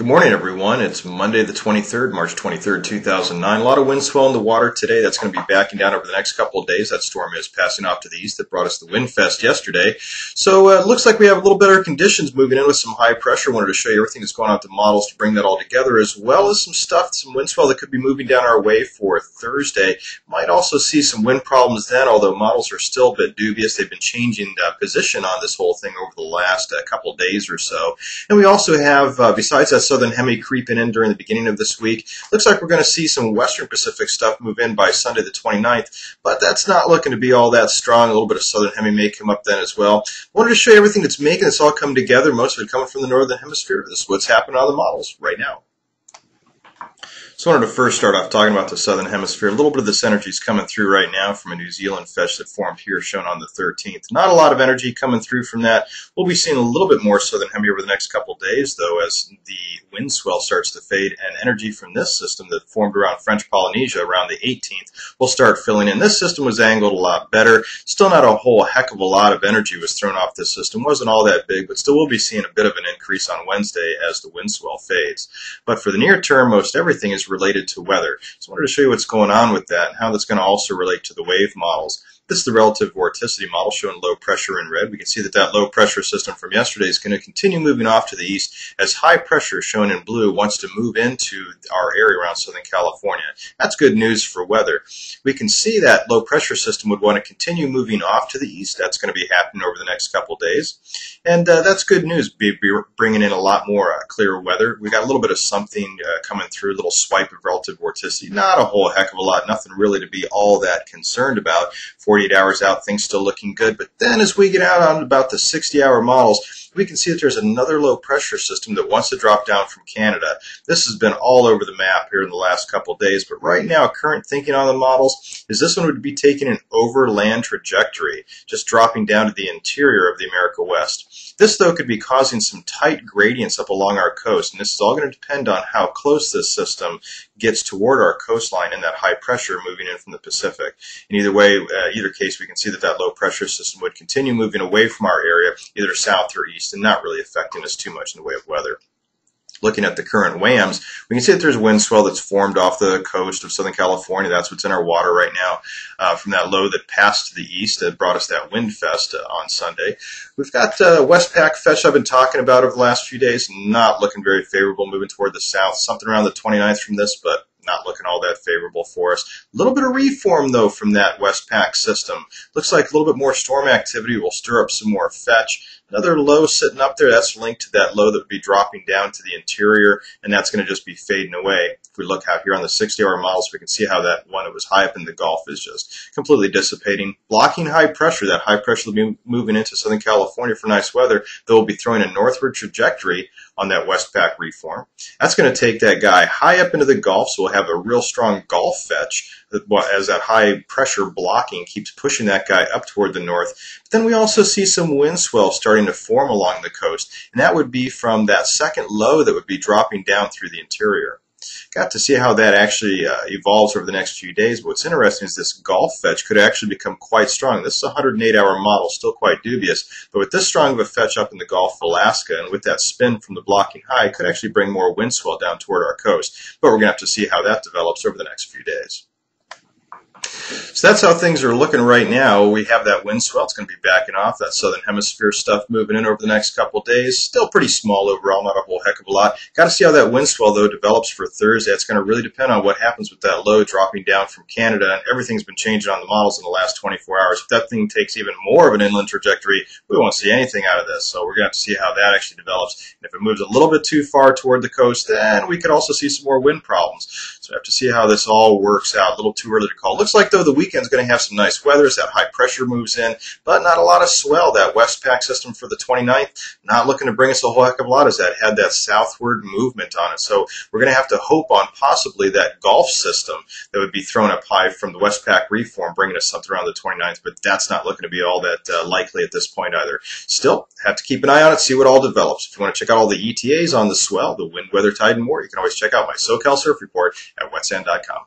Good morning, everyone. It's Monday the 23rd, March 23rd, 2009. A lot of wind swell in the water today. That's going to be backing down over the next couple of days. That storm is passing off to the east that brought us the wind fest yesterday. So it looks like we have a little better conditions moving in with some high pressure. Wanted to show you everything that's going on with the models to bring that all together, as well as some wind swell that could be moving down our way for Thursday. Might also see some wind problems then, although models are still a bit dubious. They've been changing position on this whole thing over the last couple of days or so. And we also have, besides that southern hemi creeping in during the beginning of this week, looks like we're going to see some western Pacific stuff move in by Sunday the 29th, but that's not looking to be all that strong. A little bit of southern hemi may come up then as well. I wanted to show you everything that's making this all come together, most of it coming from the northern hemisphere. This is what's happening on the models right now. So I wanted to first start off talking about the southern hemisphere. A little bit of this energy is coming through right now from a New Zealand fetch that formed here, shown on the 13th. Not a lot of energy coming through from that. We'll be seeing a little bit more southern hemi over the next couple of days, though, as the wind swell starts to fade, and energy from this system that formed around French Polynesia around the 18th will start filling in. This system was angled a lot better. Still not a whole heck of a lot of energy was thrown off this system. Wasn't all that big, but still we'll be seeing a bit of an increase on Wednesday as the wind swell fades. But for the near term, most everything is related to weather. So I wanted to show you what's going on with that and how that's going to also relate to the wave models. This is the relative vorticity model showing low pressure in red. We can see that that low pressure system from yesterday is going to continue moving off to the east as high pressure shown in blue wants to move into our area around Southern California. That's good news for weather. We can see that low pressure system would want to continue moving off to the east. That's going to be happening over the next couple days. And that's good news. Be bringing in a lot more clear weather. We got a little bit of something coming through, a little swipe of relative vorticity. Not a whole heck of a lot. Nothing really to be all that concerned about. 48 hours out, things still looking good. But then as we get out on about the 60-hour models, we can see that there's another low pressure system that wants to drop down from Canada. This has been all over the map here in the last couple of days, but right now current thinking on the models is this one would be taking an overland trajectory, just dropping down to the interior of the America West. This, though, could be causing some tight gradients up along our coast, and this is all going to depend on how close this system gets toward our coastline and that high pressure moving in from the Pacific. In either way, either case, we can see that that low pressure system would continue moving away from our area, either south or east, and not really affecting us too much in the way of weather. Looking at the current WAMs, we can see that there's wind swell that's formed off the coast of Southern California. That's what's in our water right now from that low that passed to the east that brought us that wind fest on Sunday. We've got Westpac fetch I've been talking about over the last few days, not looking very favorable, moving toward the south, something around the 29th from this, but not looking all that favorable for us. A little bit of reform, though, from that Westpac system. Looks like a little bit more storm activity will stir up some more fetch. Another low sitting up there, that's linked to that low that would be dropping down to the interior, and that's going to just be fading away. If we look out here on the 60-hour models, we can see how that one that was high up in the Gulf is just completely dissipating, blocking high pressure. That high pressure will be moving into Southern California for nice weather. That will be throwing a northward trajectory on that Westpac reform. That's going to take that guy high up into the Gulf, so we'll have a real strong Gulf fetch as that high pressure blocking keeps pushing that guy up toward the north. But then we also see some wind swell starting to form along the coast, and that would be from that second low that would be dropping down through the interior. Got to see how that actually evolves over the next few days. But what's interesting is this Gulf fetch could actually become quite strong. This is a 108-hour model, still quite dubious. But with this strong of a fetch up in the Gulf of Alaska and with that spin from the blocking high, it could actually bring more wind swell down toward our coast. But we're going to have to see how that develops over the next few days. So that's how things are looking right now. We have that wind swell. It's going to be backing off. That southern hemisphere stuff moving in over the next couple of days. Still pretty small overall, not a whole heck of a lot. Got to see how that wind swell, though, develops for Thursday. It's going to really depend on what happens with that low dropping down from Canada. And everything's been changing on the models in the last 24 hours. If that thing takes even more of an inland trajectory, we won't see anything out of this. So we're going to have to see how that actually develops. And if it moves a little bit too far toward the coast, then we could also see some more wind problems. So we have to see how this all works out. A little too early to call. Looks like, though, the weekend's going to have some nice weather as that high pressure moves in, but not a lot of swell. That Westpac system for the 29th, not looking to bring us a whole heck of a lot as that had that southward movement on it. So we're going to have to hope on possibly that Gulf system that would be thrown up high from the Westpac reform, bringing us something around the 29th, but that's not looking to be all that likely at this point either. Still, have to keep an eye on it, see what all develops. If you want to check out all the ETAs on the swell, the wind, weather, tide, and more, you can always check out my SoCal Surf Report at wetsand.com.